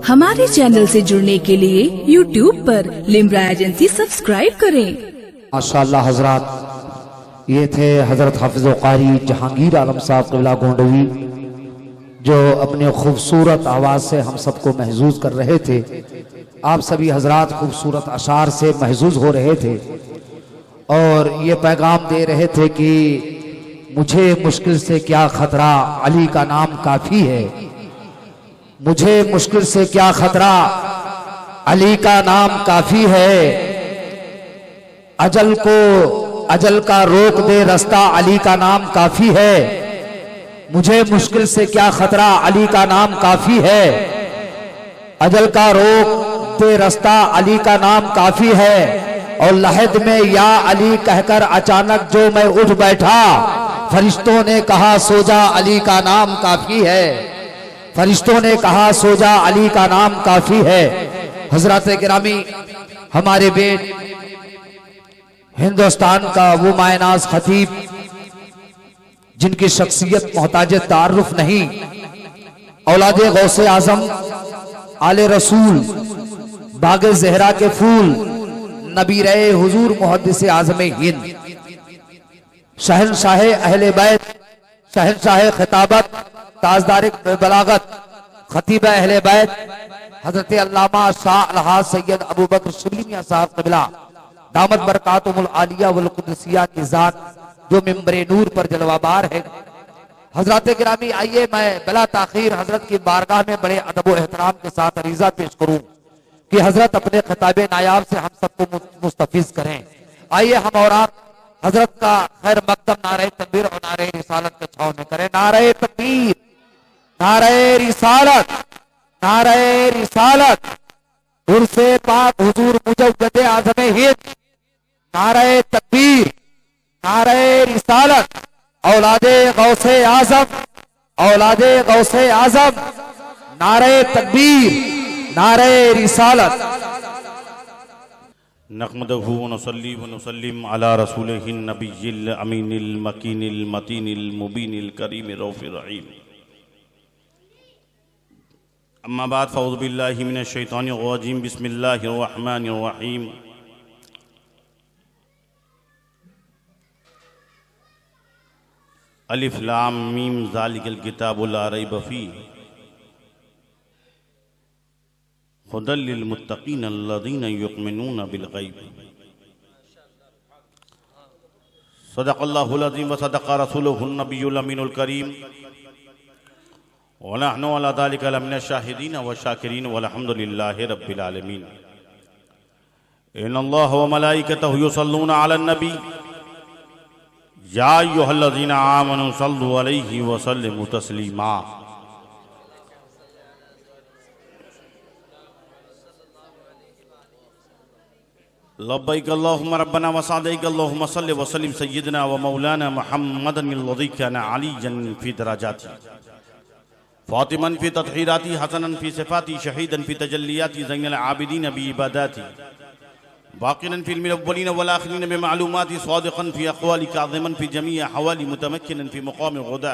हमारे चैनल से जुड़ने के लिए YouTube पर लिम्रा एजेंसी सब्सक्राइब करें। माशाअल्लाह हजरात, ये थे हजरत हाफिज कारी जहांगीर आलम साहब क़िबला गोंडवी, जो अपने खूबसूरत आवाज़ से हम सबको महजूज कर रहे थे। आप सभी हजरात खूबसूरत अशार से महजूज हो रहे थे और ये पैगाम दे रहे थे कि मुझे मुश्किल से क्या खतरा, अली का नाम काफ़ी है। मुझे मुश्किल से क्या खतरा, अली का नाम काफ़ी है। अजल का रोक दे रास्ता, अली का नाम काफ़ी है। मुझे मुश्किल से क्या खतरा, अली का नाम काफ़ी है। अजल का रोक दे रास्ता, अली का नाम काफ़ी है। और लहद में या अली कहकर अचानक जो मैं उठ बैठा, फरिश्तों ने कहा सो जा, अली का नाम काफ़ी है। फरिश्तों ने कहा सो जा, अली का नाम काफ़ी है। हजरत गिरामी, हमारे बेट हिंदुस्तान का वो मायनाज खतीब जिनकी शख्सियत मोहताज तारुफ नहीं, औलादे गौसे आजम, आले रसूल, बागे ज़हरा के फूल, नबीरे हुजूर मुहद्दिस आज़म हिंद, शहनशाह अहले बैत, शहनशाह खिताबत, ताजदार बलागत, खतीब अहले बैत, हजरत अल्लामा शाह अलहाज सैयद अबू बकर शिबली मियां साहब क़िबला दामत बरकातुहुल आलिया वल कुद्सिया की जात जो मिंबरे नूर पर जलवाबार है। हजरत गिरामी, आइए मैं बिला ताखीर हजरत की बारगाह में बड़े अदब व एहतराम के साथ अरीजा पेश करूं कि हजरत अपने खिताब नायाब से हम सबको मुस्तफिज करें। आइए हम और आप हजरत का खैर मकदम नारे तकबीर और नारे रिसालत के छाव में करें। नारे तकबीर, नारे रिसालत, नारे रिसालत, उर्से पाक हुजूर मुजद्दिद आज़म हिंद, नारे तकबीर, नारे रिसालत, औलादे गौसे आज़म, औलादे गौसे आज़म, नारे तकबीर, नारे रिसालत। नहमदहु व नुसल्ली व नुसल्लिम अला रसूलिहिन नबिय्यिल अमीनिल मकीनिल मतीनिल मुबीनिल करीमिर रऊफिर रहीम। अम्मा बाद फ़अऊज़ु बिल्लाहि मिनश शैतानिर रजीम। बिस्मिल्लाहिर रहमानिर रहीम। अलिफ लाम मीम ज़ालिकल किताबु ला रैब फ़ीह हुदल लिल मुत्तक़ीन अल्लज़ीना युमिनून बिल ग़ैब। सदक़ल्लाहुल अज़ीम व सदक़ रसूलुहुन नबियुल अमीनुल करीम व नहनु अला ज़ालिका लमिनश शाहिदीन व शाकिरीन वल्हम्दुलिल्लाहि रब्बिल आलमीन। इन्नल्लाह व मलाइकतहु युसल्लूना अलन नबी या अय्युहल्लज़ीना आमनू सल्लु अलैहि व सल्लिमू तस्लीमा। लब्बैक अल्लाहुम्मा रब्बना व सअदैक अल्लाहुम्मा सल्लि व सल्लिम सय्यिदना व मौलाना मुहम्मदन अल्लज़ी काना अलिय्यन फी दराजाती, फातिमन फी तत्हीराती, हसनन फी सिफाती, शहीदन फी तजल्लियाती, ज़ैनल आबिदीन बी इबादाती, बाक़िनन फ़िल अव्वलीन वल आख़िरीन बिमालूमाती, सादिक़न फी अक़वाली, काज़िमन फी जमीअ हवाली, मुतमक्किनन फी मक़ाम ग़ुदा,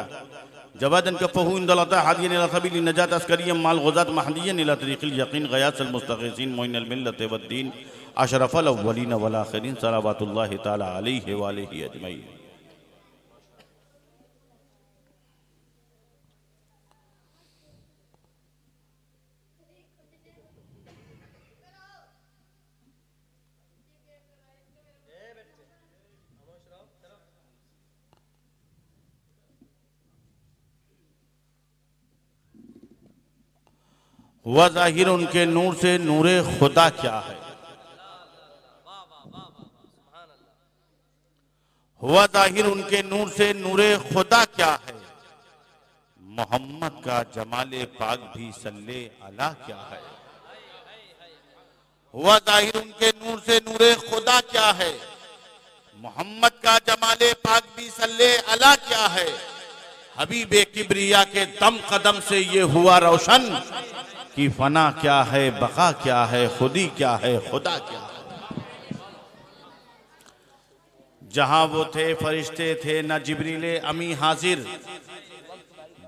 जवादन कफ़हू इंदल अता, हादियन इला सबीलिन नजात, अस्करिय्यन माल ग़ुज़ात, महदियन इला तरीक़िल यक़ीन, ग़यासल मुस्तग़ीसीन, मुइनल मिल्लत वद्दीन, अशरफल अव्वलीन वल आख़िरीन, सलावतुल्लाहि तआला अलैहि व आलिहि अजमईन। हुआ ज़ाहिर उनके नूर से नूरे खुदा क्या है। हुआ ज़ाहिर उनके नूर से नूरे खुदा क्या है। मोहम्मद का जमाले पाक भी सल्ले अला क्या है। हुआ ज़ाहिर उनके नूर से नूरे खुदा क्या है। मोहम्मद का जमाले पाक भी सल्ले अला क्या है। हबीबे किबरिया के दम कदम से ये हुआ रोशन कि फना क्या है, बका क्या है, खुदी क्या है, खुदा क्या है। जहां वो थे फरिश्ते थे न जिब्रील अमी हाजिर,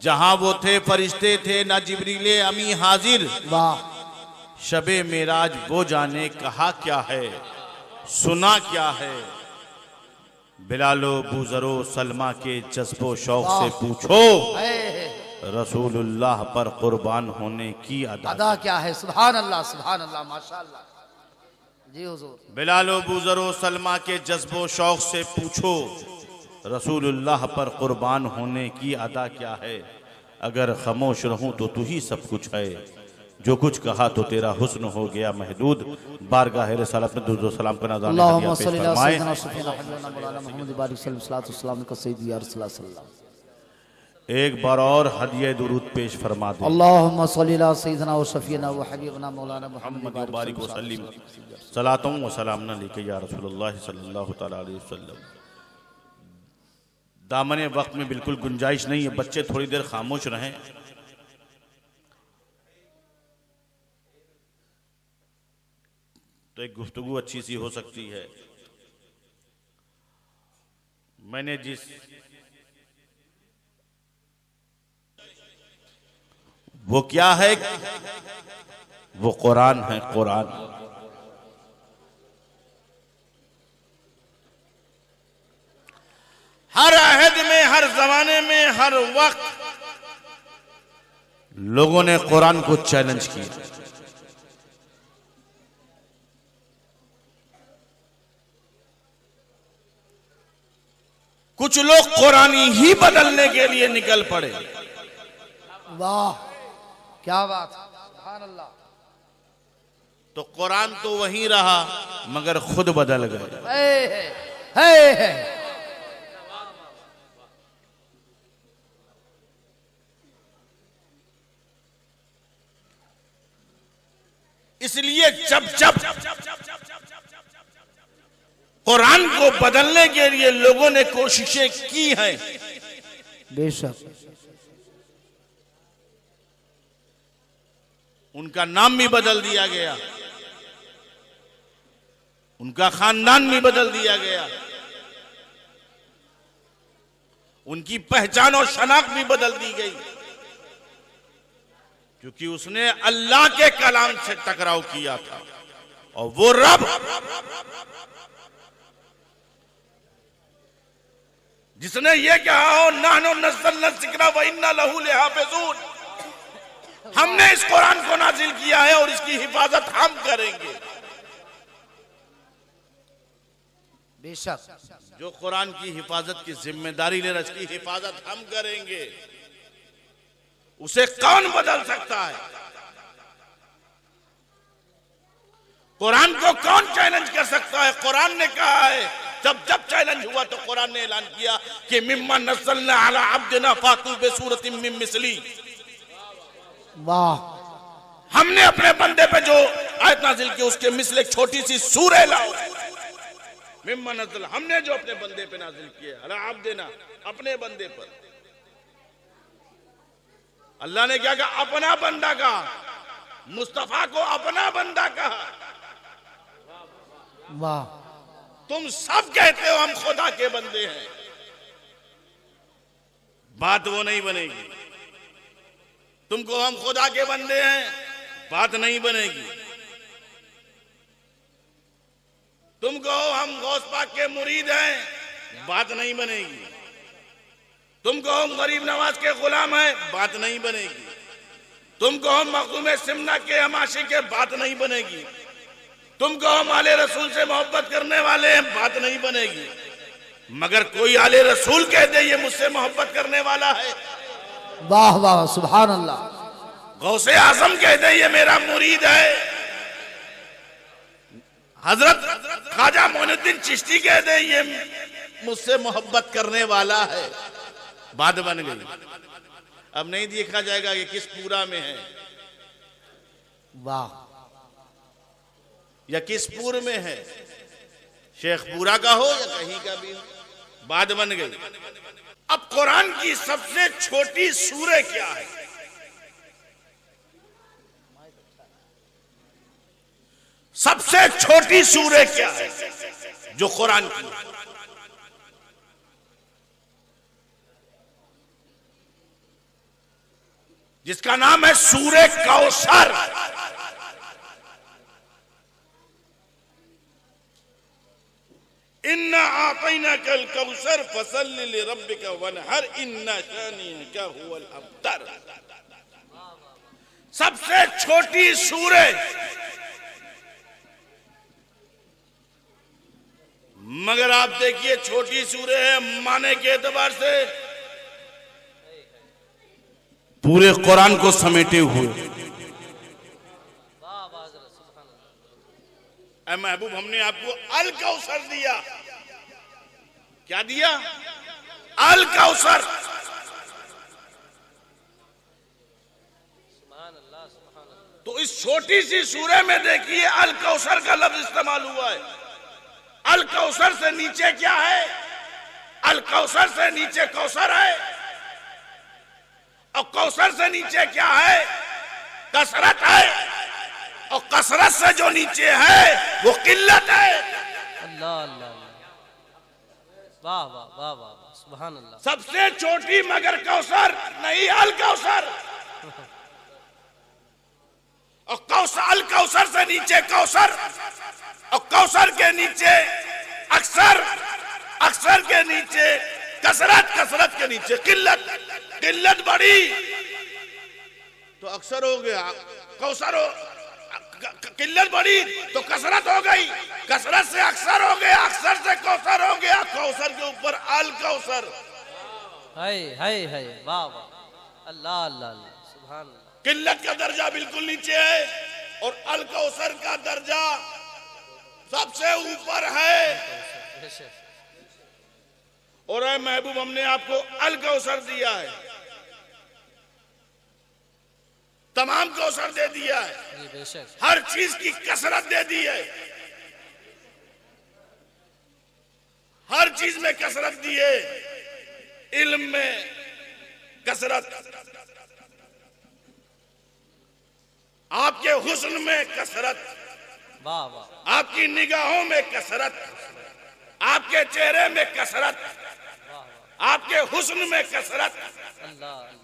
जहां वो थे फरिश्ते थे ना जिब्रीले अमी हाजिर। वाह शबे मेराज वो जाने कहा क्या है सुना क्या है। बिलालो बूजरो सलमा के जज्बो शौक से पूछो रसूलुल्लाह पर कुर्बान होने की अदा क्या है। सुभान अल्लाह माशाअल्लाह। जी हुजूर। बिलालो बूजरो सलमा के जज्बो शौक से पूछो रसूलुल्लाह पर कुर्बान होने की अदा क्या है। अगर खामोश रहूं तो तू ही सब कुछ है, जो कुछ कहा तो तेरा हुस्न हो गया महदूद। बारगाह रिसालत में दुरूद व सलाम का नज़ारा अल्लाहुम्मा सल्ली अला सय्यिदना शफीना हबीबना मौलाना मोहम्मद बारिक सल्लल्लाहु अलैहि वसल्लम का सय्यद या रसूल सल्लल्लाहु। एक बार और हदिया दुरूद पेश फरमा दे। अल्लाहुम्मा सल्ली अला सय्यिदना व शफीना व हबीबना मौलाना मोहम्मद बारिक व सल्लिम सलातुम व सलाम अलैका या रसूलुल्लाह सल्लल्लाहु तआला अलैहि वसल्लम। दामने वक्त में बिल्कुल गुंजाइश नहीं है, बच्चे थोड़ी देर खामोश रहें। तो एक गुफ्तगू अच्छी सी हो सकती है। मैंने जिस वो क्या है, वो कुरान है। कुरान हर अहद में, हर जमाने में, हर वक्त लोगों ने कुरान को चैलेंज किया। कुछ लोग कुरानी ही बदलने के लिए निकल पड़े। वाह क्या बात, सुभान अल्लाह। तो कुरान तो वहीं रहा मगर खुद बदल गए। इसलिए जब जब कुरान को बदलने के लिए लोगों ने कोशिशें की हैं, बेशक उनका नाम भी बदल दिया गया, उनका खानदान भी बदल दिया गया, उनकी पहचान और शनाख्त भी बदल दी गई, क्योंकि उसने अल्लाह के कलाम से टकराव किया था। और वो रब जिसने ये कहा हो नाहनु नज़्ज़लना ज़िक्रा व इन्ना लहू लहाफ़िज़ून, हमने इस कुरान को नाजिल किया है और इसकी हिफाजत हम करेंगे। बेशक जो कुरान की हिफाजत की जिम्मेदारी ले रहा है, इसकी हिफाजत हम करेंगे। उसे कौन बदल सकता है? कुरान को कौन चैलेंज कर सकता है? कुरान ने कहा है, जब जब चैलेंज हुआ तो कुरान ने ऐलान किया कि मिम्मा नज़्ज़लना अला अब्दिना फातू बिसूरतिम मिन मिस्ली। वाह, हमने अपने बंदे पे जो आयत नाजिल की उसके मिस्ल एक छोटी सी सूरह लाओ। मिम्मा नज़्ज़ल, हमने जो अपने बंदे पे नाजिल किया, अला अब्दिना, अपने बंदे पर। अल्लाह ने क्या कहा? अपना बंदा कहा, मुस्तफा को अपना बंदा कहा। वाह, तुम सब कहते हो हम खुदा के बंदे हैं, बात वो नहीं बनेगी। तुमको हम खुदा के बंदे हैं, बात नहीं बनेगी। तुमको हम गौस पाक के मुरीद हैं, बात नहीं बनेगी। तुमको हम गरीब नवाज के गुलाम हैं, बात नहीं बनेगी। तुमको हम मखदूम सिमना के हमाशी के, बात नहीं बनेगी। तुमको हम आले रसूल से मोहब्बत करने वाले हैं, बात नहीं बनेगी। मगर कोई आले रसूल कह दे ये मुझसे मोहब्बत करने वाला है, वाह वाह, सुभान अल्लाह। गौसे आजम कह दे ये मेरा मुरीद है, हजरत ख्वाजा मोइनुद्दीन चिश्ती कह दे ये मुझसे मोहब्बत करने वाला है, बात बन गई। अब नहीं देखा जाएगा कि किस पूरा में है वाह, या किस पूर में है, शेखपुरा का हो या कहीं का भी हो, बात बन गई। अब कुरान की सबसे छोटी सूरह क्या है? सबसे छोटी सूरह क्या है जो कुरान की? जिसका नाम है सूरे कौसर। इन्ना आतैना कल कौसर फसल्लि लिरब्बिका वनहर इन्ना शानिअका हुवल अब्तर। सबसे छोटी सूरे, मगर आप देखिए छोटी सूरे है माने के एतबार से पूरे कुरान को समेटे हुए। ऐ महबूब, हमने आपको अल कौसर दिया। क्या दिया? अल कौसर। तो इस छोटी सी सूरे में देखिए अल कौसर का लफ्ज इस्तेमाल हुआ है। अल कौसर से नीचे क्या है? अल कौसर से नीचे कौसर है, और कौसर से नीचे क्या है? कसरत है, और कसरत से जो नीचे है वो किल्लत है। अल्लाह अल्लाह, वाह वाह वाह वाह, सुभान अल्लाह। सबसे छोटी मगर कौसर नहीं, अल कौसर। और कौसर, अल कौसर से नीचे कौसर, और कौसर के नीचे अक्सर, अक्सर के नीचे कसरत, कसरत के नीचे किल्लत। किल्लत बढ़ी तो अक्सर हो गया, कौसर हो, किल्लत बढ़ी तो कसरत हो गई, कसरत से अक्सर हो गया, अक्सर से कौसर हो गया, कौसर के ऊपर अल कौसर। हाय हाय हाय, वाह वाह, अल्लाह अल्लाह अल्लाह, सुभान अल्लाह। किल्लत का दर्जा बिल्कुल नीचे है और अल कौसर का दर्जा सबसे ऊपर है। और ऐ महबूब, हमने आपको अल कौसर दिया है, तमाम कौसर दे दिया है, बेशक हर चीज की कसरत दे दी है, हर चीज में कसरत दी है। इल्म में कसरत, आपके हुस्न में कसरत, वाह वाह, आपकी निगाहों में कसरत, आपके चेहरे में कसरत, आपके हुस्न में कसरत। अल्लाह अल्लाह,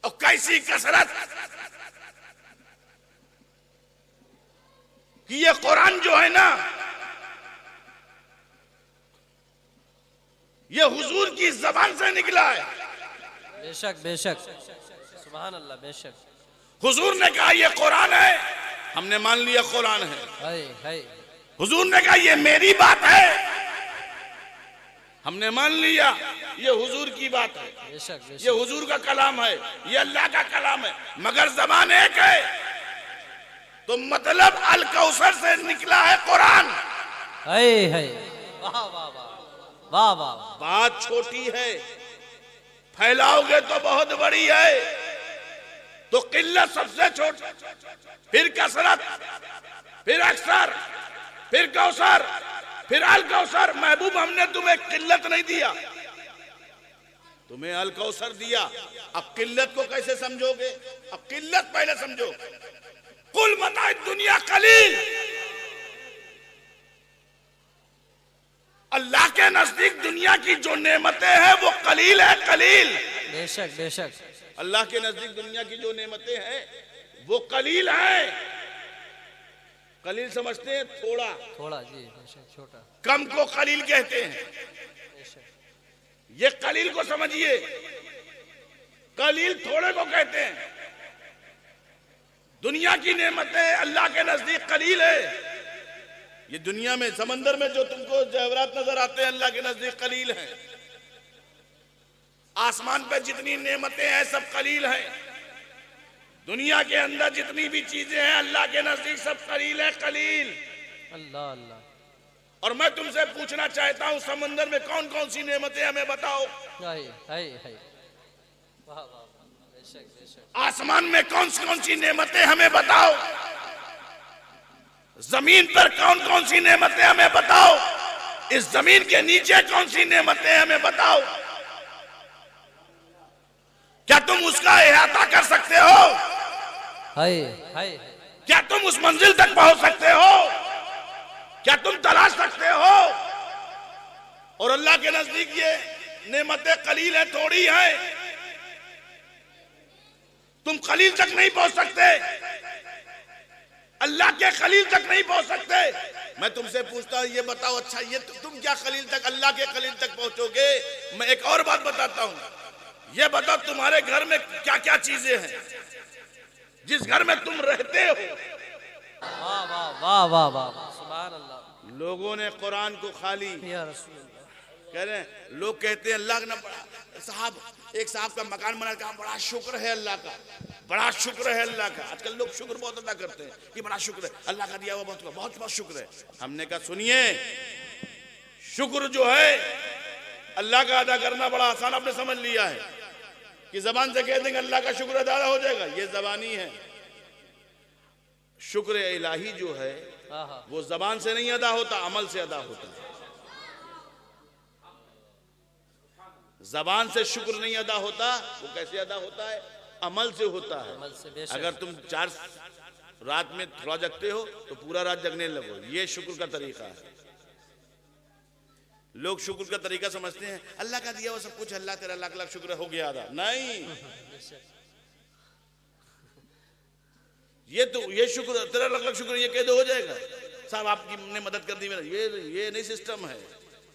और कैसी कसरत कि ये कुरान जो है ना, ये हुजूर की जबान से निकला है। बेशक बेशक, सुभान अल्लाह, बेशक। हुजूर ने कहा ये कुरान है, हमने मान लिया कुरान है। हाय हाय, हुजूर ने कहा ये मेरी बात है, हमने मान लिया ये हुजूर की बात है, बेशक ये बेशक, हुजूर का कलाम है, ये अल्लाह का कलाम है, मगर जबान एक है। तो मतलब अल कौसर से निकला है कुरान। हाय हाय, वाह वाह वाह वाह वाह, बात छोटी है, फैलाओगे तो बहुत बड़ी है। तो किल्लत सबसे छोटी, फिर कसरत, फिर अक्सर, फिर कौसर, फिर अल कौसर। महबूब, हमने तुम्हें किल्लत नहीं दिया, तुम्हें अल कौसर दिया। अब किल्लत को कैसे समझोगे? अब किल्लत पहले समझो। कुल मताए दुनिया कलील, अल्लाह के नजदीक दुनिया की जो नेमतें हैं वो कलील है, कलील। बेशक बेशक, अल्लाह के नजदीक दुनिया की जो नेमतें हैं वो कलील हैं। कलील समझते हैं थोड़ा, थोड़ा जी, बेशक, छोटा, कम को कलील कहते हैं। बेशक, ये कलील को समझिए, कलील थोड़े को कहते हैं। दुनिया की नेमतें अल्लाह के नजदीक कलील है। ये दुनिया में समंदर में जो तुमको जवाहरात नजर आते हैं अल्लाह के नजदीक कलील हैं। आसमान पे जितनी नेमतें हैं सब कलील हैं। दुनिया के अंदर जितनी भी चीजें हैं अल्लाह के नजदीक सब कलील है, कलील। अल्लाह अल्लाह। और मैं तुमसे पूछना चाहता हूं, समंदर में कौन कौन सी नेमतें हमें बताओ। हाय हाय हाय, वाह वाह, बेशक बेशक, आसमान में कौन सी नेमतें हमें बताओ। जमीन पर कौन कौन सी नेमतें हमें बताओ। इस जमीन के नीचे कौन सी नेमतें हमें बताओ। क्या तुम उसका अहाता कर सकते हो? हाय हाय, क्या तुम उस मंजिल तक पहुंच सकते हो? क्या तुम तलाश सकते हो? और अल्लाह के नजदीक ये नेमतें कलील है, थोड़ी हैं। तुम खलील तक नहीं पहुंच सकते, अल्लाह के खलील तक नहीं पहुंच सकते। मैं तुमसे पूछता हूं, ये बताओ, अच्छा ये तुम क्या खलील तक, अल्लाह के खलील तक पहुंचोगे? मैं एक और बात बताता हूं, ये बताओ तुम्हारे घर में क्या क्या चीजें हैं जिस घर में तुम रहते हो? वाह वाह वाह वाह वाह, सुभान अल्लाह। लोगों ने कुरान को खाली, या रसूल अल्लाह। कह रहे हैं, लोग कहते हैं अल्लाह का बड़ा, साहब एक साहब का मकान बना, कहा बड़ा शुक्र है अल्लाह का, बड़ा शुक्र है अल्लाह का। आजकल लोग शुक्र बहुत अदा करते हैं कि बड़ा शुक्र है अल्लाह का दिया हुआ, बहुत बहुत बहुत शुक्र है। हमने कहा सुनिए, शुक्र जो है अल्लाह का अदा करना बड़ा आसान आपने समझ लिया है कि जबान से कह देंगे अल्लाह का शुक्र अदा हो जाएगा, ये जबानी है। शुक्र इलाही जो है वो जबान से नहीं अदा होता, अमल से अदा होता है। जबान से शुक्र नहीं अदा होता, वो कैसे अदा होता है? अमल से होता है। अगर तुम 4 रात में थोड़ा जगते हो तो पूरा रात जगने लगो, ये शुक्र का तरीका है। लोग शुक्र का तरीका समझते हैं अल्लाह का दिया हुआ सब कुछ, अल्लाह तेरा लाख लाख शुक्र हो गया अदा। नहीं, ये शुक्र तेरा लाख लाख शुक्र ये कह दो हो जाएगा, साहब आपकी ने मदद कर दी मेरा, ये नहीं सिस्टम है।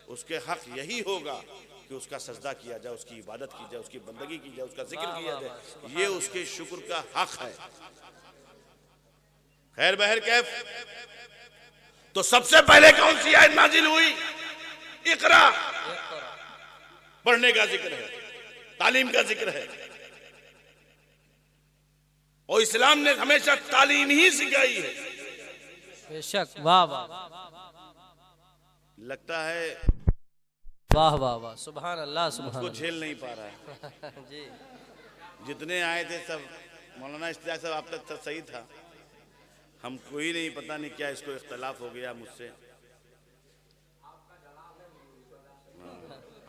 उसके हक यही होगा कि उसका सजदा किया जाए, उसकी इबादत की जाए, उसकी बंदगी की जाए, उसका जिक्र किया जाए, ये उसके शुक्र का हक है। खैर बहर कैफ, तो सबसे पहले कौन सी आयत नाजिल हुई? इकरा, पढ़ने का जिक्र है, तालीम का जिक्र है। और इस्लाम ने हमेशा तालीम ही सिखाई है। बेशक, वाह वाह, लगता है वाह वाह वाह, सुभान अल्लाह, सुभान उसको अल्लाह। झेल नहीं पा रहा है। जी, जितने आए थे सब, मौलाना इस्तियाक साहब आप तक सही था, हमको ही नहीं, पता नहीं क्या इसको इख्तलाफ हो गया मुझसे।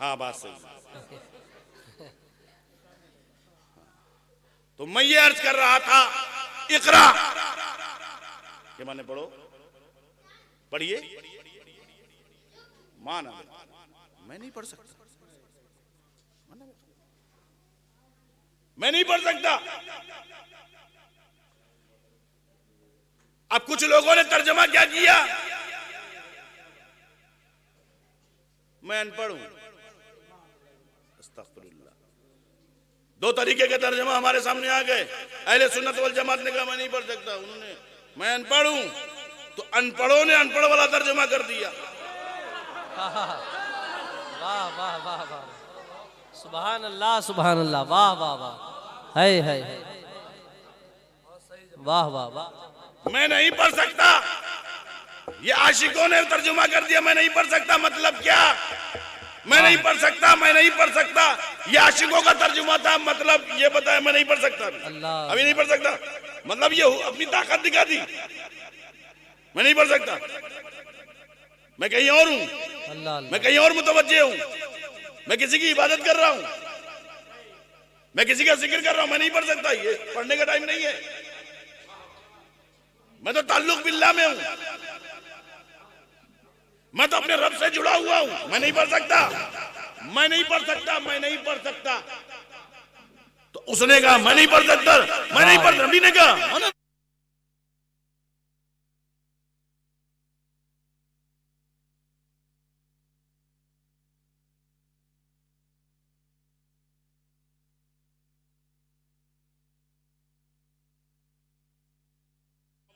हाँ बात सही। तो मैं ये अर्ज कर रहा था, इकरा के माने पढ़ो, पढ़िए, माना मैं नहीं पढ़ सकता, मैं नहीं पढ़ सकता। अब कुछ लोगों ने तर्जमा क्या किया, मैं अनपढ़ हूं, अस्तगफिरुल्लाह। 2 तरीके के तर्जमा हमारे सामने आ गए। अहले सुन्नत वल जमात ने कहा मैं नहीं पढ़ सकता, उन्होंने मैं अनपढ़ हूं, तो अनपढ़ों ने अनपढ़ वाला तर्जमा कर दिया। वाह वाह वाह वाह, सुभान अल्लाह, सुभान अल्लाह, वाह वाह वाह, है, वाह वाह वाह। मैं नहीं पढ़ सकता, ये आशिकों ने तर्जुमा कर दिया, मैं नहीं पढ़ सकता। मतलब क्या? मैं नहीं पढ़ सकता, मैं नहीं पढ़ सकता, ये आशिकों का तर्जुमा था। मतलब ये बताया मैं नहीं पढ़ सकता, अभी नहीं पढ़ सकता, मतलब ये अपनी ताकत दिखा दी, मैं नहीं पढ़ सकता, मैं कहीं और हूं, मैं कहीं और मुतवज्जे हूं, मैं किसी की इबादत कर रहा हूं, मैं किसी का जिक्र कर रहा हूं, मैं नहीं पढ़ सकता। ये पढ़ने का टाइम नहीं है, मैं तो ताल्लुक बिल्लाह में हूं, मैं तो अपने रब से जुड़ा हुआ हूं, मैं नहीं पढ़ सकता, मैं नहीं पढ़ सकता, मैं नहीं पढ़ सकता। तो उसने कहा मैं नहीं पढ़ सकता, मैं नहीं पढ़, नबी ने कहा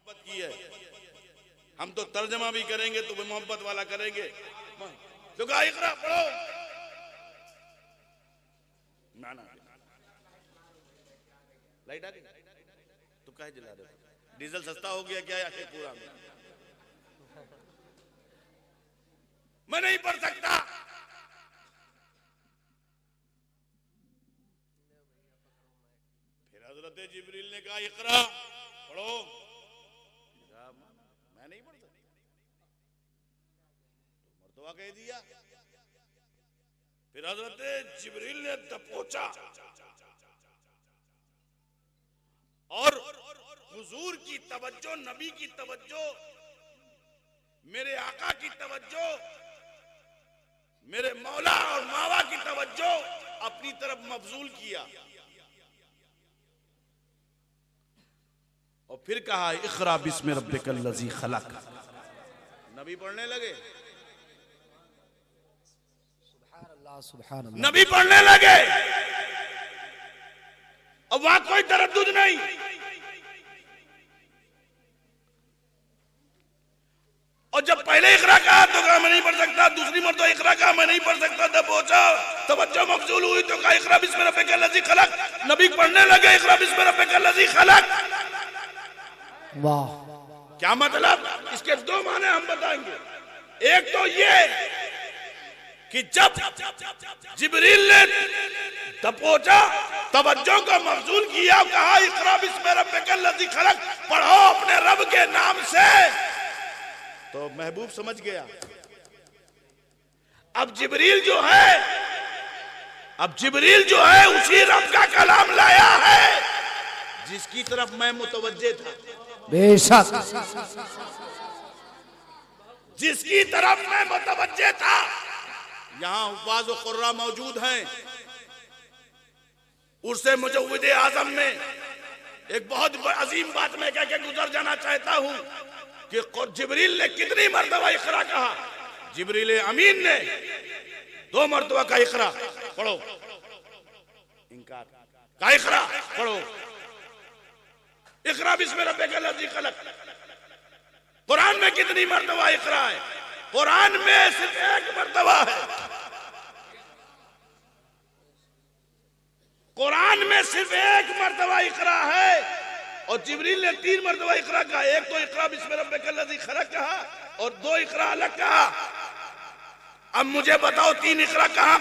की है। हम तो तर्जमा भी करेंगे तो भी मोहब्बत वाला करेंगे। तो कहा इकरा पढ़ो, ना लाइट आ गई तो काहे जला रहे हो? डीजल सस्ता हो गया क्या? आखिर पूरा मैं नहीं पढ़ सकता। फिर हजरत जिब्रील ने कहा इकरा पढ़ो, मैं नहीं पढ़ सकता, मर्तबा कह दिया। फिर हजरत जिब्रील ने दबोचा और हुजूर की तवज्जो, नबी की तवज्जो, मेरे आका की तवज्जो, मेरे मौला और मावा की तवज्जो अपनी तरफ मबजूल किया। और फिर कहा इक़रा बिस्मि रब्बिकल लज़ी खलक। नबी पढ़ने लगे, नबी पढ़ने लगे। अब वहां कोई तरद्दुद नहीं। और जब पहले इक़रा कहा तो कहा मैं नहीं पढ़ सकता, दूसरी मर्तबा इक़रा कहा मैं नहीं पढ़ सकता, तब पहुंचा तवज्जो मफजूल हुई तो कहा इक़रा बिस्मि रब्बिकल लज़ी खलक। नबी पढ़ने लगे इक़रा बिस्मि रब्बिकल लज़ी खलक। वाह, क्या मतलब? इसके दो माने हम बताएंगे। एक तो ये कि जब जिब्रील ने दबोचा, तवज्जो को मफजूल किया, कहा इक़रा बिस्मि रब्बिकल लज़ी खलक, पढ़ो अपने रब के नाम से, तो महबूब समझ गया। अब जिब्रील जो है उसी रब का कलाम लाया है जिसकी तरफ मैं मुतवज्जे था, बेशक जिसकी तरफ मैं मुतवज्जे था। यहां हुफ़ाज़ व क़ुर्रा मौजूद हैं। उर्से मुजव्विद आज़म में एक बहुत अजीम बात मैं कह के गुजर जाना चाहता हूं कि जिब्रील ने कितनी मर्तबा इक़रा कहा। जिब्रील अमीन ने 2 मर्तबा का इक़रा पढ़ो, इनकार का इक़रा पढ़ो, इक़रा बिस्मि रब्बिकल लज़ी खलक। कुरान में कितनी मर्तबा इक़रा है? कुरान में सिर्फ 1 मर्तबा है। कुरान में सिर्फ 1 मर्तबा इक़रा है और जिब्रील ने 3 मर्तबा इक़रा कहा। एक तो इक़रा बिस्मि रब्बिकल लज़ी खलक कहा और 2 इक़रा अलग कहा। अब मुझे बताओ 3 इक़रा कहां?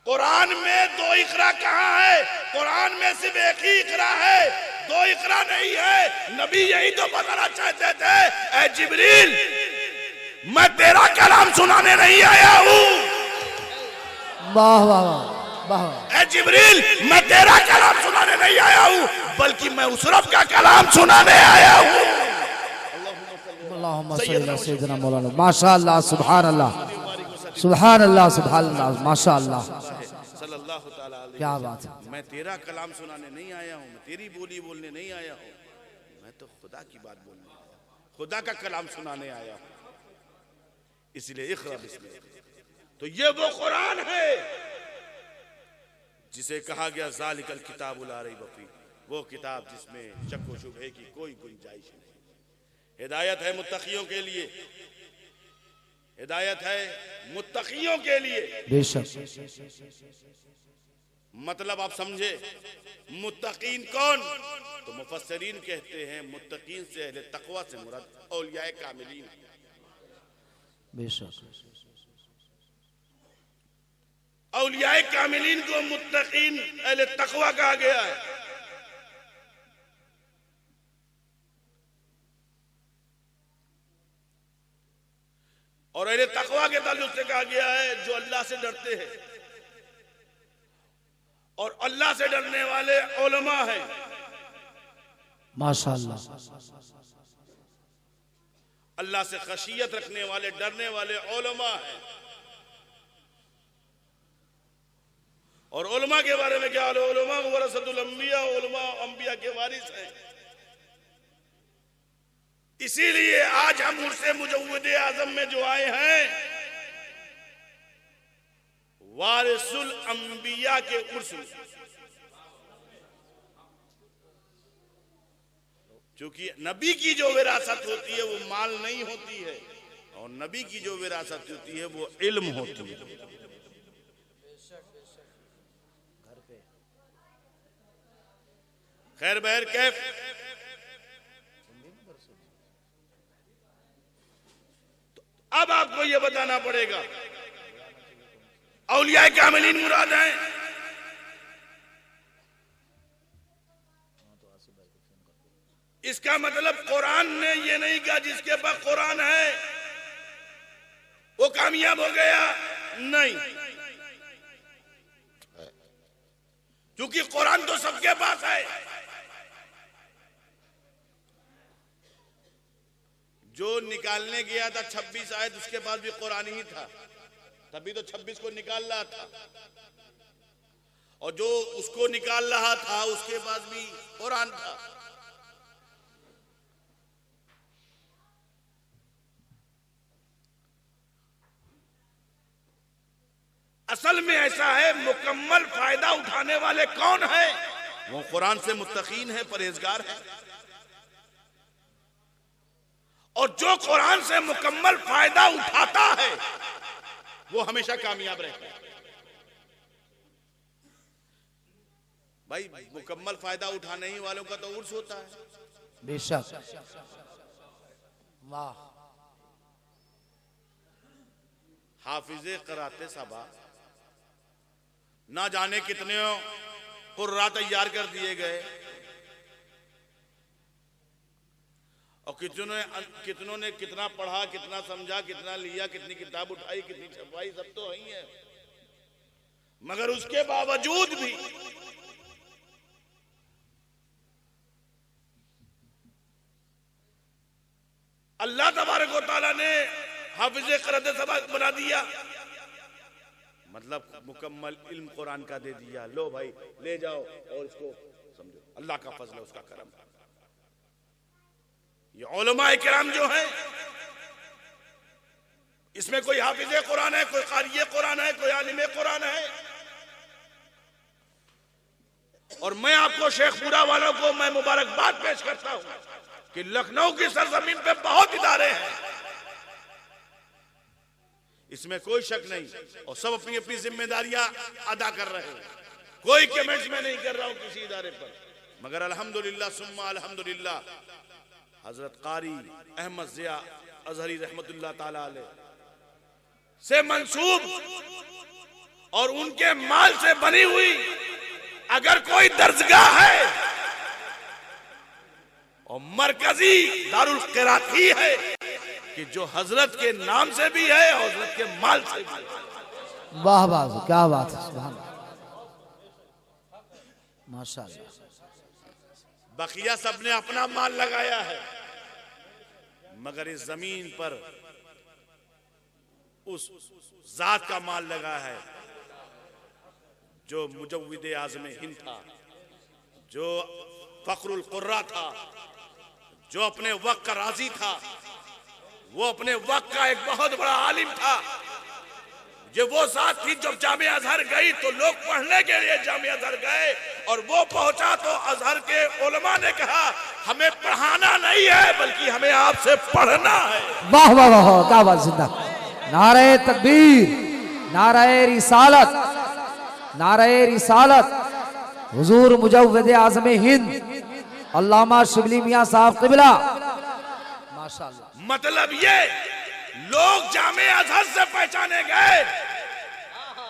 कुरान में 2 इक़रा कहां है? कुरान में सिर्फ 1 ही इक़रा है, 2 इक़रा नहीं है। नबी यही तो बताना चाहते थे, ऐ जिब्रील मैं तेरा कलाम सुनाने नहीं आया हूं। वाह वाह वाह। ऐ जिब्रील मैं तेरा कलाम सुनाने नहीं आया हूं, बल्कि मैं उस रब का कलाम सुनाने आया हूं। अल्लाहुम्मा सल्ली अला सय्यिदिना मौलाना। माशाअल्लाह, सुभान अल्लाह, सुभान अल्लाह, सुभान अल्लाह, माशाअल्लाह, सल्लल्लाहु तआला अलैहि। क्या बात है। मैं तेरा कलाम सुनाने नहीं आया हूं, मैं तेरी बोली बोलने नहीं आया हूं, मैं तो खुदा की बात बोलने आया हूं, खुदा का कलाम सुनाने आया हूं। इसलिए इक़रा बिस्मि। तो ये वो कुरान है जिसे कहा गया ज़ालिकल किताबु ला रैब फीह, वो किताब जिसमें शक व शुबहे की कोई गुंजाइश नहीं। हिदायत है मुत्तकियों के लिए, हिदायत है मुत्तकियों के लिए। बेशक। मतलब आप समझे, मुत्तकीन कौन? तो मुफस्सिरीन कहते हैं मुत्तकीन से अहले तक़वा से मुराद औलियाए कामिलीन। बेशक। औलियाए कामिलीन को मुत्तकीन अहले तक़वा कहा गया है। और अहले तक़वा के ताल्लुक से कहा गया है जो अल्लाह से डरते हैं, और अल्लाह से डरने वाले उलमा हैं। माशाअल्लाह। अल्लाह से खशियत रखने वाले, डरने वाले उलमा हैं। और उलमा के बारे में क्या हाल है? उलमा वरसतुल अंबिया, उलमा अंबिया के वारिस हैं। इसीलिए आज हम उर्से मुजव्विद आज़म में जो आए हैं, वारिसुल अंबिया के उर्स में, क्योंकि नबी की जो विरासत होती है वो माल नहीं होती है, और नबी की जो विरासत होती है वो इल्म होती है। खैर बहर कैफ, तो अब आपको ये बताना पड़ेगा औलिया कामिलीन मुराद हैं। इसका मतलब कुरान ने ये नहीं कहा जिसके पास कुरान है वो कामयाब हो गया, नहीं, क्योंकि कुरान तो सबके पास है। जो निकालने गया था 26 आयत, उसके पास भी कुरान ही था, तभी तो 26 को निकाल रहा था। और जो उसको निकाल रहा था उसके पास भी कुरान था। असल में ऐसा है, मुकम्मल फायदा उठाने वाले कौन है? वो कुरान से मुत्तकीन है, परहेजगार है। और जो कुरान से मुकम्मल फायदा उठाता है वो हमेशा कामयाब रहता है। भाई मुकम्मल फायदा उठाने ही वालों का तो उर्स होता है। बेशक। वाह। हाफिजे कराते सबा ना जाने कितने कुर्रा तैयार कर दिए गए और कितनों ने कितना पढ़ा, कितना समझा, कितना लिया, कितनी किताब उठाई, कितनी छपवाई, सब तो वही है। मगर उसके बावजूद भी अल्लाह तबारक व तआला ने हाफिज़े क़राते सबा बना दिया, मतलब मुकम्मल इल्म कुरान का दे दिया। लो भाई ले जाओ और इसको समझो, अल्लाह का फजल है, उसका करम। ये उलमाए किराम जो है, इसमें कोई हाफिज़े कुरान है, कोई क़ारिए कुरान है, कोई आलिमे कुरान है। और मैं आपको शेखपुरा वालों को मैं मुबारकबाद पेश करता हूं कि लखनऊ की सरजमीन पे बहुत इदारे हैं, इसमें कोई शक नहीं, और सब अपनी अपनी जिम्मेदारियां अदा कर रहे हैं। कोई कमेंट्स में नहीं कर रहा हूं किसी इदारे पर, मगर अल्हम्दुलिल्लाह सुम्मा अल्हम्दुलिल्लाह हजरत कारी अहमद ज़िया अजहरी रहमतुल्लाह ताला अलैह से मंसूब और उनके माल से बनी हुई अगर कोई दर्जगाह है और मरकजी दारुल क़िरात ही है कि जो हजरत के नाम से भी है और हजरत के माल से भी है। वाह वाह, क्या बात है, सुभान अल्लाह, माशाअल्लाह। बकिया सबने अपना माल लगाया है, मगर इस जमीन पर उस जात का माल लगा है जो मुजव्विद आज़म हिंद था, जो फखरुल कुर्रा था, जो अपने वक्त का राजी था, वो अपने वक्त का एक बहुत बड़ा आलिम था। ये वो जात थी जब जामिया अजहर गई तो लोग पढ़ने के लिए जामिया अजहर गए, और वो पहुंचा तो अजहर के उलमा ने कहा हमें पढ़ाना नहीं है बल्कि हमें आपसे पढ़ना है। वाह वाह वाह, क्या बात, जिंदा। नारे तकबीर, नारे रिसालत, नारे रिसालत। हुजूर मुजव्विद आज़म हिंद अल्लामा शिबली मियां साहब क़िबला, माशाअल्लाह। मतलब ये लोग जामे अजहर से पहचाने गए।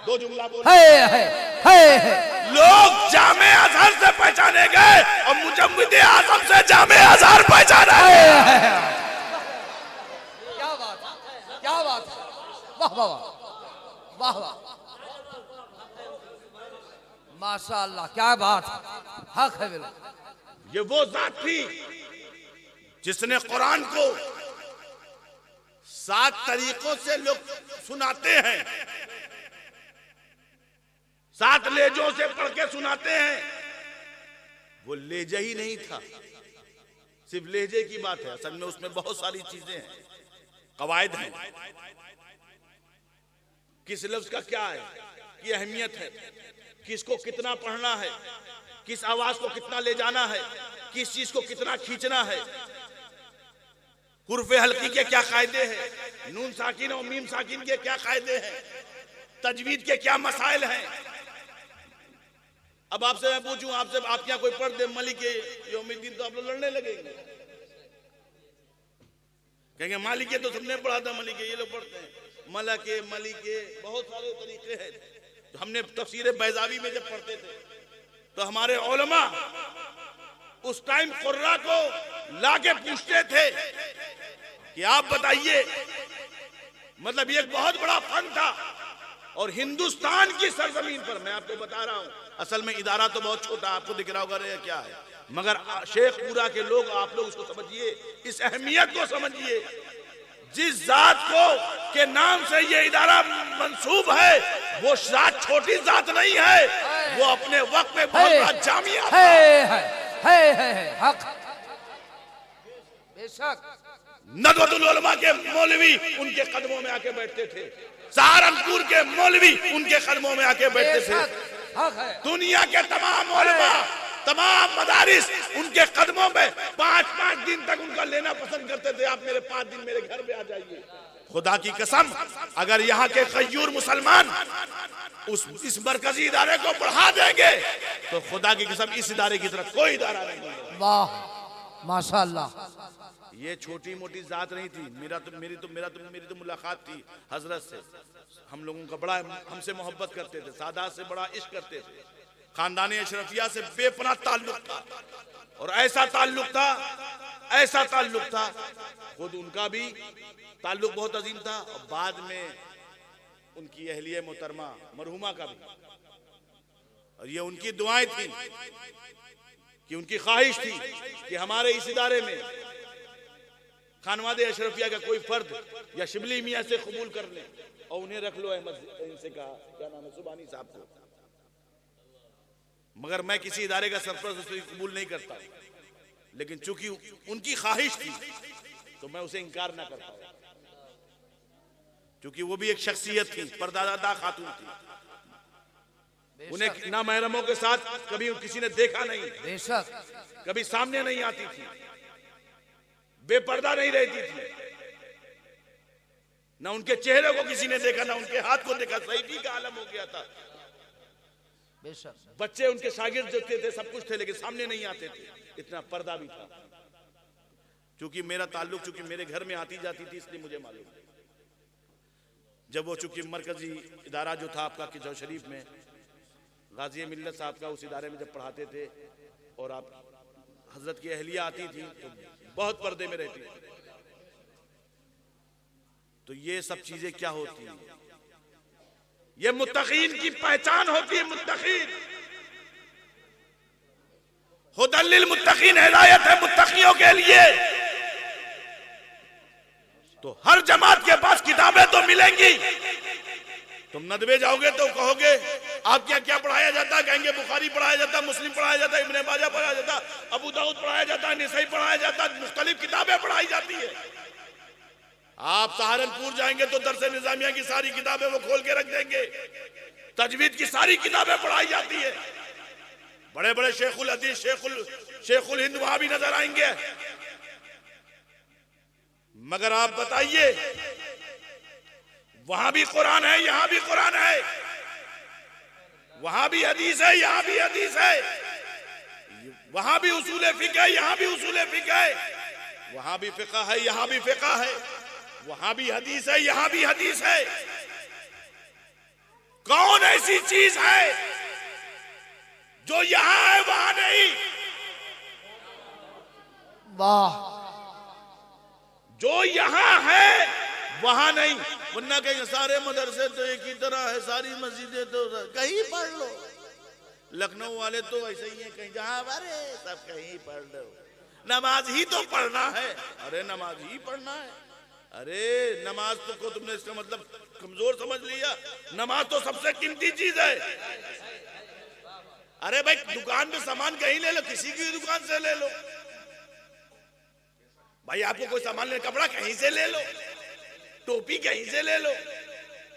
दो जुमला बोले, लोग जामे अजहर से पहचाने गए और मुजव्विद आज़म से जामे अजहर पहचाना गया। क्या बात है, क्या बात है, वाह वाह वाह वाह, माशाअल्लाह, क्या बात है, हक है बिल्कुल। ये वो जात थी जिसने कुरान को 7 तरीकों से लोग सुनाते हैं, 7 लहजों से पढ़ के सुनाते हैं। वो लहजा ही नहीं था, सिर्फ लहजे की बात है, असल में उसमें बहुत सारी चीजें हैं, कवायद हैं, किस लफ्ज का क्या है, की अहमियत है, किसको कितना पढ़ना है, किस आवाज को कितना ले जाना है, किस चीज को कितना खींचना है, हुर्फ़े हल्की के क्या कायदे हैं, नून साकिन और मीम साकिन के क्या कायदे हैं, तजवीद के क्या मसाइल हैं। अब आपसे मैं पूछूं, आपसे आप क्या कोई पढ़ दे मलिक यौमुद्दीन तो आप लोग लड़ने लगेंगे, कहेंगे मालिक तो सबने पढ़ा था, मलिक ये लोग पढ़ते हैं, मलके मलिके बहुत सारे तरीके हैं। तो हमने तफसीर बैज़ावी में जब पढ़ते थे तो हमारे उलमा उस टाइम कुर्रा को लाके पूछते थे कि आप बताइए, मतलब ये एक बहुत बड़ा फन था। और हिंदुस्तान की सरजमीन पर मैं आपको बता रहा हूं, असल में इदारा तो बहुत छोटा आपको दिख रहा होगा क्या है, मगर शेखपुरा के लोग, आप लोग उसको समझिए, इस अहमियत को समझिए। जिस जात को के नाम से ये इदारा मंसूब है वो जात छोटी जात नहीं है, वो अपने वक्त में बहुत बड़ा जामिया था। हक बेशक। नदवतुल उलमा के मौलवी उनके कदमों में आके बैठते थे, सहारनपुर के मौलवी उनके कदमों में आके बैठते थे, हक है। दुनिया के तमाम उलमा, तमाम मदारिस उनके कदमों में 5-5 दिन तक उनका लेना पसंद करते थे। आप मेरे 5 दिन मेरे घर पे आ जाइए। खुदा की कसम, अगर यहाँ के कय्यूर मुसलमान इस मरकजी इदारे को बढ़ा देंगे तो खुदा की कसम इस इदारे की तरह कोई इदारा नहीं होगा। वाह माशाअल्लाह। ये छोटी मोटी जात नहीं थी। मेरी तो मुलाकात थी हजरत से। हम लोगों का बड़ा हमसे मोहब्बत करते थे, सादात से बड़ा इश्क करते थे, खानदानी अशरफिया से बेपनाह ताल्लुक था। और ऐसा ताल्लुक था खुद उनका भी ताल्लुक बहुत अजीम था और बाद में उनकी अहलिया मोहतरमा मरहुमा का भी। और ये उनकी दुआएं थी कि उनकी ख्वाहिश थी कि हमारे इस इदारे में खानवादे अशरफिया का कोई फर्द या शिबली मियाँ से कबूल कर ले और उन्हें रख लो। अहमद इनसे कहा, क्या नाम है, सुबानी साहब को। मगर मैं किसी इदारे का सरपरस्त उसे कबूल नहीं करता, लेकिन चूंकि उनकी ख्वाहिश थी तो मैं उसे इनकार ना कर पाया, क्योंकि वो भी एक शख्सियत थी, पर्दादा खातून थी। उन्हें ना महरमों के साथ कभी किसी ने देखा नहीं, बेशक कभी सामने नहीं आती थी, बेपर्दा नहीं रहती थी, ना उनके चेहरे को किसी ने देखा, ना उनके हाथ को देखा। सहीफी का आलम हो गया था। बेशक बच्चे उनके शागिर्द जोते थे, सब कुछ थे, लेकिन सामने नहीं आते थे। इतना पर्दा भी था। क्योंकि मेरा ताल्लुक चूंकि मेरे घर में आती जाती थी, इसलिए मुझे मालूम। जब वो चूंकि मरकजी इदारा जो था आपका किजौ शरीफ में, गाजी मिल्लत साहब का उस इदारे में जब पढ़ाते थे और आप हजरत की अहलिया आती थी तो बहुत पर्दे में रहती थी। तो ये सब चीजें क्या होती हैं? ये मुत्तकीन की पहचान होती है। मुत्तकीन हुदल लिल मुत्तकीन, हिदायत है मुत्तकियों के लिए। तो हर जमात के पास किताबें तो मिलेंगी। तुम नदवे जाओगे तो कहोगे आपके यहाँ क्या पढ़ाया जाता है? कहेंगे बुखारी पढ़ाया जाता है, मुस्लिम पढ़ाया जाता है, इब्ने माजा पढ़ाया जाता है, अबू दाऊद पढ़ाया जाता है, निसाई पढ़ाया जाता है, मुख्तलिफ किताबें पढ़ाई जाती है। आप सहारनपुर जाएंगे तो दरसे निजामिया की सारी किताबें वो खोल के रख देंगे, तजवीद की सारी किताबें पढ़ाई जाती है। बड़े बड़े शेखुल हदीस, शेखुल हिंद वहां भी नजर आएंगे। मगर आप बताइए, वहां भी कुरान है, यहां भी कुरान है, वहां भी हदीस है, यहां भी हदीस है, वहां भी उसूल फिक़ह है, यहां भी उसूल फिक़ह है, वहां भी फिक़ह है, यहां भी फिक़ह है, वहां भी हदीस है, यहां भी हदीस है। कौन ऐसी चीज है जो यहां है वहां नहीं? वाह। जो यहां है वहां नहीं। वरना कहीं सारे मदरसे तो एक ही तरह है, सारी मस्जिदें तो कहीं पढ़ लो। लखनऊ वाले तो ऐसे ही है, कहीं जहां अरे सब कहीं पढ़ लो, नमाज ही तो पढ़ना है। अरे नमाज ही पढ़ना है? अरे नमाज तो को तुमने इसका मतलब कमजोर समझ लिया। नमाज तो सबसे कीमती चीज है। अरे भाई दुकान में सामान कहीं ले लो, किसी की दुकान से ले लो भाई। आपको कोई सामान ले, कपड़ा कहीं से ले लो, टोपी कहीं से ले लो,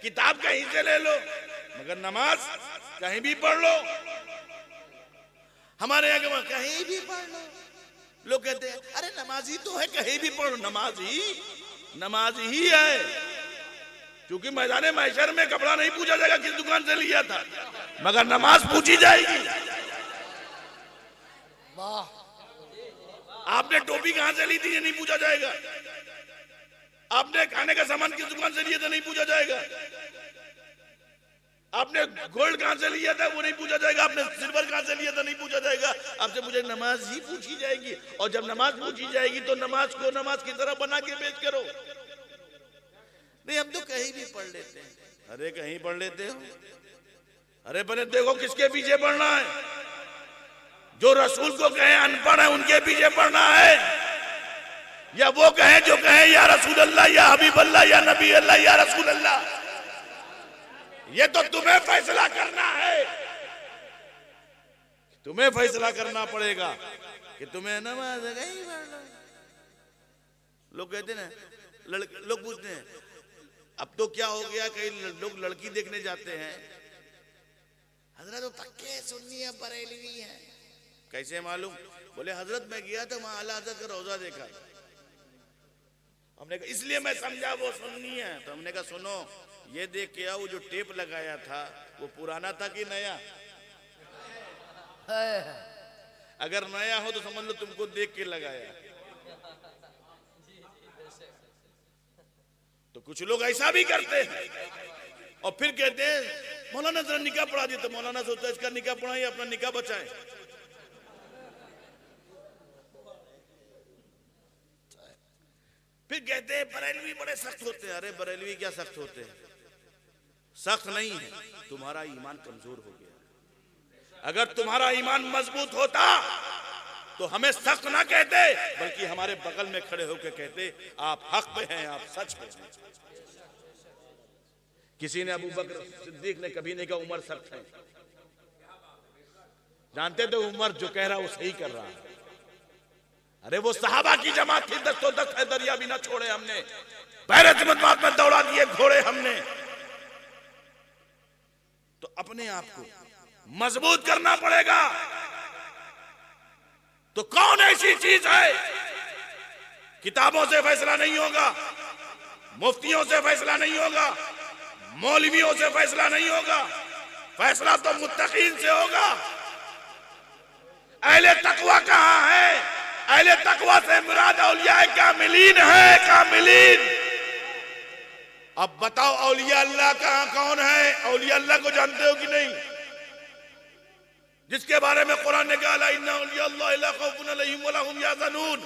किताब कहीं से ले लो, मगर नमाज कहीं भी पढ़ लो। हमारे यहाँ कहीं भी पढ़ लो। लोग कहते हैं अरे नमाज ही तो है, कहीं भी पढ़ो। नमाज ही है। क्योंकि मैदान महशर में कपड़ा नहीं पूछा जाएगा किस दुकान से लिया था, मगर नमाज पूछी जाएगी। वाह। आपने टोपी कहां से ली थी ये नहीं पूछा जाएगा। आपने खाने का सामान किस दुकान से लिया था नहीं पूछा जाएगा। आपने गोल्ड कहां से लिया था वो नहीं पूछा जाएगा। आपने सिल्वर कहां से लिया था नहीं पूछा जाएगा। आपसे मुझे नमाज ही पूछी जाएगी। और जब नमाज पूछी जाएगी तो नमाज को नमाज की तरह बना के पेश करो। नहीं हम तो कहीं भी पढ़ लेते हैं। अरे कहीं पढ़ लेते हो? अरे पहले देखो किसके पीछे पढ़ना है। जो रसूल को कहे अनपढ़ है उनके पीछे पढ़ना है, या वो कहे जो कहे या रसूल अल्लाह या हबीब अल्लाह या नबी अल्लाह या रसूल अल्लाह। ये तो तुम्हें फैसला करना है। तुम्हें फैसला करना पड़ेगा कि तुम्हें नमाज नहीं पढ़ना। लोग कहते ना, लोग पूछते हैं अब तो क्या हो गया, कई लोग लड़की देखने जाते हैं, हजरत तो पक्के सुन्नी है, बरेलवी है। कैसे मालूम? बोले हजरत मैं गया था वहां आला हजरत का रोजा देखा। हमने कहा इसलिए मैं समझा वो सुन्नी है। तो हमने कहा सुनो, ये देख के आओ, जो टेप लगाया था वो पुराना था कि नया? अगर नया हो तो समझ लो तुमको देख के लगाया। तो कुछ लोग ऐसा भी करते हैं और फिर कहते हैं मौलाना जरा निकाह पढ़ा दिए। तो मौलाना सोचता है इसका निकाह पढ़ाए, अपना निकाह बचाए। फिर कहते हैं बरेलवी बड़े सख्त होते हैं। अरे बरेलवी क्या सख्त होते हैं? सख्त नहीं है, तुम्हारा ईमान कमजोर हो गया। अगर तुम्हारा ईमान मजबूत होता तो हमें सख्त ना कहते, बल्कि हमारे बगल में खड़े होकर कहते आप हक पे हैं, आप सच पे हैं। किसी ने अबू बकर सिद्दीक ने कभी नहीं कहा उमर सख्त है। जानते थे उमर जो कह रहा वो सही कर रहा है। अरे वो सहाबा की जमात थी, दस्तों दस्त है दरिया भी ना छोड़े हमने, पैरे जमत में दौड़ा दिए घोड़े हमने। तो अपने आप को मजबूत करना पड़ेगा। तो कौन ऐसी चीज है? किताबों से फैसला नहीं होगा, मुफ्तियों से फैसला नहीं होगा, मौलवियों से फैसला नहीं होगा, फैसला तो मुत्तकीन से होगा। अहले तकवा कहां है? अहले तकवा से मुराद औलिया कामिलीन है, कामिलीन। अब बताओ औलिया अल्लाह कहां कौन है? औलिया अल्लाह को जानते हो कि नहीं? जिसके बारे में कुरान ने कहा इन्ना औलिया अल्लाह ला खौफुन अलैहिम वला हुम यहज़नून।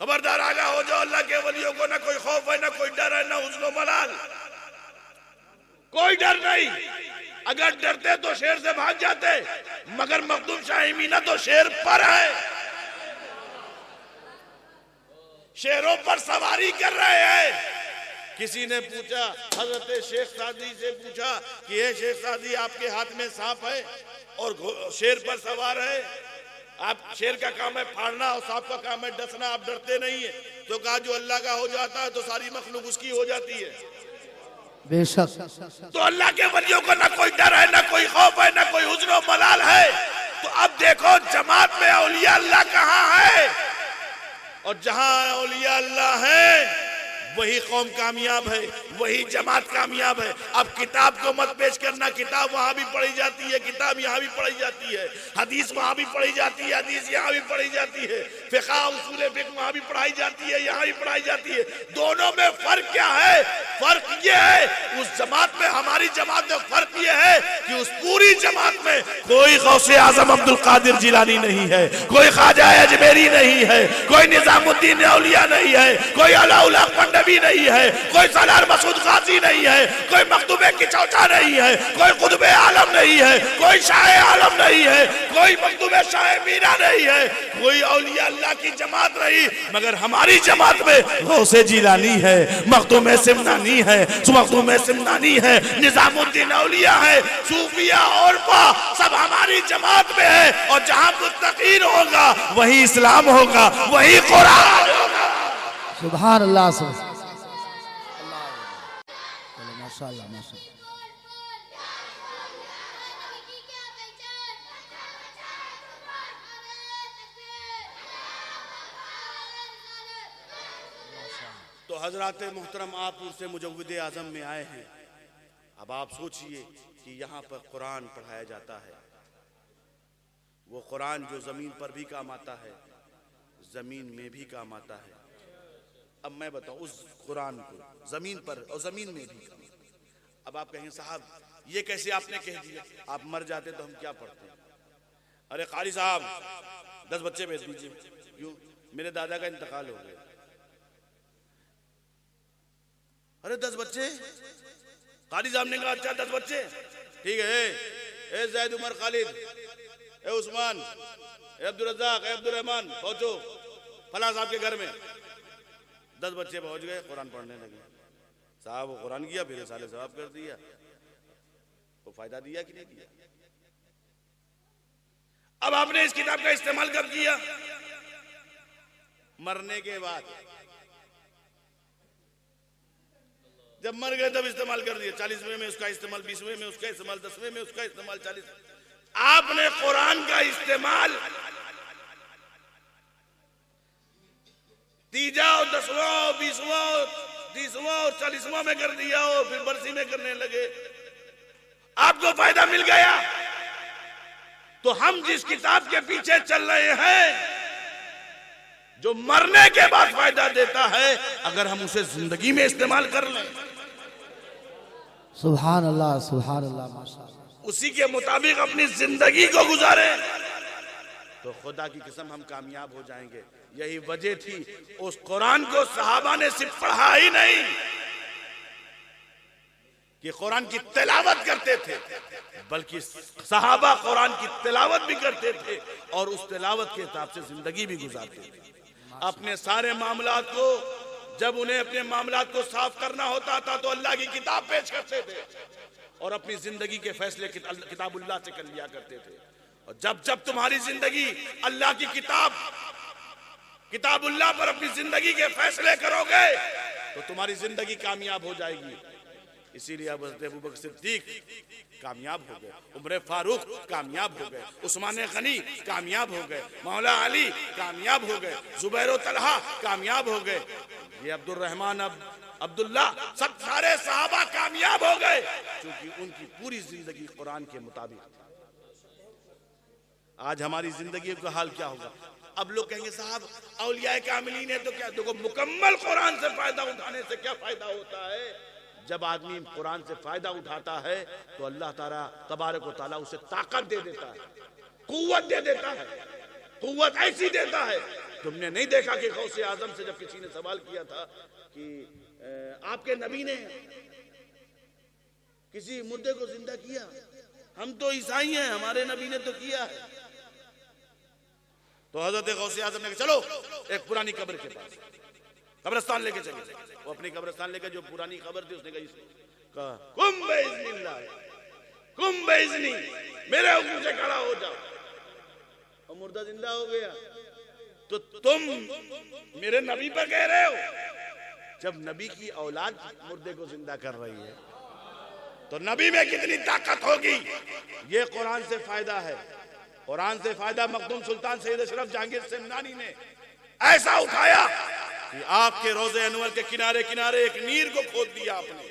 खबरदार आगा हो जाओ, अल्लाह के वलियों को ना कोई खौफ है, ना कोई डर है, ना हुज़्न व मलाल, कोई डर नहीं। अगर डरते तो शेर से भाग जाते, मगर मखदूम शाह मीना तो शेर पर है, शेरों पर सवारी कर रहे हैं। किसी ने पूछा, हजरत शेख सादी से पूछा कि ये शेख सादी आपके हाथ में सांप है और शेर पर सवार है, आप शेर का काम है फाड़ना और सांप का काम है डसना, आप डरते नहीं है? तो कहा जो अल्लाह का हो जाता है तो सारी मखलूक उसकी हो जाती है। बेशक। तो अल्लाह के वलियों को ना कोई डर है, ना कोई खौफ है, ना कोई हुज़्न व मलाल है। तो अब देखो जमात में औलिया अल्लाह कहां है? और जहां औलिया अल्लाह है वही कौम कामयाब है, वही जमात कामयाब है। अब किताब को मत पेश करना, किताब वहां भी पढ़ी जाती है, किताब यहाँ भी पढ़ी जाती है, हदीस वहां भी पढ़ी जाती है, हदीस यहाँ भी पढ़ी जाती है, फिक़ह उसूल फिक़ह वहां भी पढ़ाई जाती है, यहाँ भी पढ़ाई जाती है। दोनों में फर्क क्या है? फर्क ये है, उस जमात में हमारी जमात में फर्क ये है कि उस पूरी जमात में कोई गौसे आजम अब्दुल कादिर जिलानी नहीं है, कोई ख्वाजा अजमेरी नहीं है, कोई निजामुद्दीन औलिया नहीं है, कोई अलाउल्लाह भी नहीं है, कोई सलार मसूद गाजी नहीं है, कोई मखदूबे की चौचा नहीं है, कोई कुतुबे आलम नहीं है, कोई शाह आलम नहीं है, कोई मखदूबे शाह मीरा नहीं है, कोई औलिया अल्लाह की जमात नहीं। मगर हमारी जमात में गौसे जिलानी है, मखदूम सिमनानी है, मखदूम सिमनानी है, निजामुद्दीन औलिया है, सूफिया और सब हमारी जमात में है। और जहां मुत्तकीन होगा वही इस्लाम होगा, वही कुरान होगा। सुभान अल्लाह। चलो माशाअल्लाह माशाअल्लाह। तो हजरात मोहतरम आप उससे मुजव्विद आजम में आए हैं। अब आप सोचिए कि यहाँ पर कुरान पढ़ाया जाता है, वो कुरान जो जमीन पर भी काम आता है, जमीन में भी काम आता है। अब मैं बताऊं उस कुरान को जमीन पर और जमीन में भी काम। अब आप कहेंगे साहब ये कैसे आपने कह दिया? आप मर जाते तो हम क्या पढ़ते? अरे कारी साहब 10 बच्चे भेज दीजिए। क्यों? मेरे दादा का इंतकाल हो गया। अरे 10 बच्चे? कारी साहब ने कहा अच्छा 10 बच्चे ठीक है। ए जैद उमर खालिद, ए उस्मान, ए अब्दुल रज़ाक, ए अब्दुल रहमान, पहुंचो फला साहब के घर में। 10 बच्चे पहुंच गए, कुरान पढ़ने लगे। साहब वो कुरान किया, फिर साले सवाब कर दिया। वो फायदा दिया कि नहीं दिया? अब आपने इस किताब का इस्तेमाल कब किया? मरने के बाद। जब मर गए तब इस्तेमाल कर दिया। 40वें में उसका इस्तेमाल, 20वें में उसका इस्तेमाल, 10वें में उसका इस्तेमाल, 40। आपने कुरान का इस्तेमाल तीजा और 10वां, 20वां, 30वां और 40वां में कर दिया हो, फिर बरसी में करने लगे। आपको फायदा मिल गया। तो हम जिस किताब के पीछे चल रहे हैं, जो मरने के बाद फायदा देता है, अगर हम उसे जिंदगी में इस्तेमाल कर लें, सुभान अल्लाह, सुभान अल्लाह, माशाअल्लाह, उसी के मुताबिक अपनी जिंदगी को गुजारे, तो खुदा की कसम हम कामयाब हो जाएंगे। यही वजह थी उस कुरान को सहाबा ने सिर्फ पढ़ा ही नहीं कि कुरान की तिलावत करते थे, बल्कि सहाबा कुरान की तिलावत भी करते थे और उस तिलावत के हिसाब से जिंदगी भी गुजारते थे। अपने सारे मामलात को, जब उन्हें अपने मामलात को साफ करना होता था तो अल्लाह की किताब पेश करते थे और अपनी जिंदगी के फैसले किताबुल्लाह से कर लिया करते थे। और जब जब तुम्हारी जिंदगी अल्लाह की किताबुल्लाह पर अपनी जिंदगी के फैसले करोगे तो तुम्हारी जिंदगी कामयाब हो जाएगी। इसीलिए अबू बकर सिद्दीक कामयाब हो गए, उमर फारूक कामयाब हो गए, उस्मान गनी कामयाब हो गए, मौला अली कामयाब हो गए, जुबैर तलहा कामयाब हो गए, ये अब्दुर्रहमान अब्दुल्ला, सब सारे सहाबा कामयाब हो गए क्योंकि उनकी पूरी जिंदगी कुरान के मुताबिक। आज हमारी जिंदगी का हाल क्या होगा? अब लोग कहेंगे साहब औलिया कामिलीन है तो क्या? देखो, मुकम्मल कुरान से फायदा उठाने से क्या फायदा होता है? जब आदमी कुरान से फायदा उठाता है तो अल्लाह ताला तबारक व तआला उसे ताकत दे देता है, कुव्वत दे देता है। कुव्वत ऐसी देता है, तुमने नहीं देखा कि गौसे आजम से जब किसी ने सवाल किया था कि आपके नबी ने किसी मुर्दे को जिंदा किया? हम तो ईसाई हैं, हमारे नबी ने तो किया है। तो हजरत गौसे आजम ने कहा चलो एक पुरानी कब्र के पास, कब्रिस्तान लेके चले। वो अपनी कब्रिस्तान लेके, जो पुरानी कब्र थी, उसने कहा कुम बेइज़्निल्लाह, कुम बेइज़्नी, मेरे हुक्म से खड़ा हो जाओ। और मुर्दा जिंदा हो गया। तो तुम मेरे नबी पर कह रहे हो? जब नबी की औलाद मुर्दे को जिंदा कर रही है तो नबी में कितनी ताकत होगी। ये कुरान से फायदा है। कुरान से फायदा मखदूम सुल्तान सैयद अशरफ जहांगीर सिमनानी ने ऐसा उठाया कि आपके रोजे अनवर के किनारे किनारे एक नीर को खोद दिया आपने।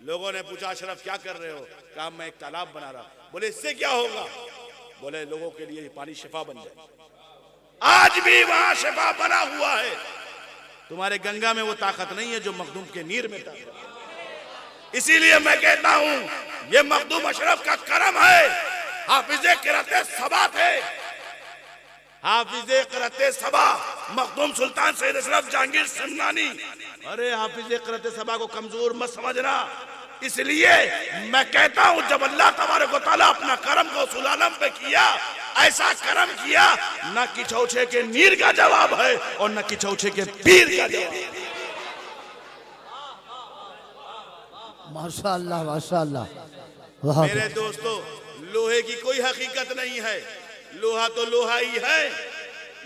लोगों ने पूछा अशरफ क्या कर रहे हो? कहा मैं एक तालाब बना रहा। बोले इससे क्या होगा? बोले लोगों के लिए पानी शिफा बन जाए। आज भी वहां शिफा बना हुआ है। तुम्हारे गंगा में वो ताकत नहीं है जो मखदूम के नीर में ताकत। इसीलिए मैं कहता हूं ये मखदूम अशरफ का करम है। हाफिज़े क़िराते सबा थे, हाफिज़े क़िराते सबा मखदूम सुल्तान सैयद अशरफ जहांगीर सिमनानी। अरे हाफिज़े क़िराते सबा को कमजोर मत समझना। इसलिए मैं कहता हूं जब अल्लाह तबारक व तआला अपना करम को रसूल आलम पे किया, ऐसा करम किया, न किचौछे के नीर का जवाब है और न किचौछे के पीर का जवाब है। माशाअल्लाह, माशाअल्लाह। मेरे दोस्तों, लोहे की कोई हकीकत नहीं है। लोहा तो लोहा ही है।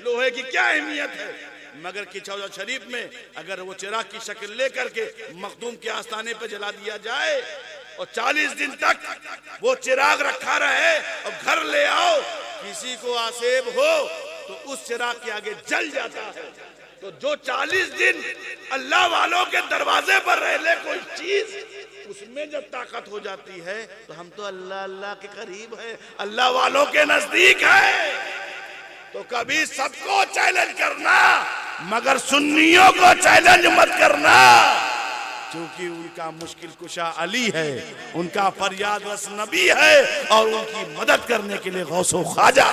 लोहे की क्या अहमियत है? मगर किचौजा शरीफ में अगर वो चिराग की शक्ल लेकर के मखदूम के आस्थाने पर जला दिया जाए और 40 दिन तक वो चिराग रखा रहे और घर ले आओ, किसी को आसेब हो तो उस चिराग के आगे जल जाता है। तो जो 40 दिन अल्लाह वालों के दरवाजे पर रह ले कोई चीज, उसमें जब ताकत हो जाती है तो हम तो अल्लाह अल्लाह के करीब है, अल्लाह वालों के नजदीक है। तो कभी सबको चैलेंज करना मगर सुन्नियों को चैलेंज मत करना, क्योंकि उनका मुश्किल कुशा अली है, उनका फरियाद रस नबी है और उनकी मदद करने के लिए गौसो ख्वाजा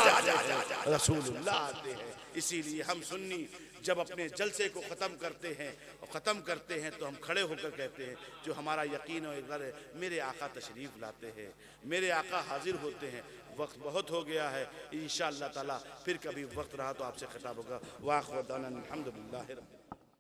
रसूलुल्लाह आते हैं। इसीलिए हम सुन्नी जब अपने जलसे को ख़त्म करते हैं तो हम खड़े होकर कहते हैं जो हमारा यकीन और इक़रार है, मेरे आका तशरीफ़ लाते हैं, मेरे आका हाजिर होते हैं। वक्त बहुत हो गया है, इंशाअल्लाह ताला फिर कभी वक्त रहा तो आपसे खिताब होगा। वाक़ व दाना अल्हम्दुलिल्लाह।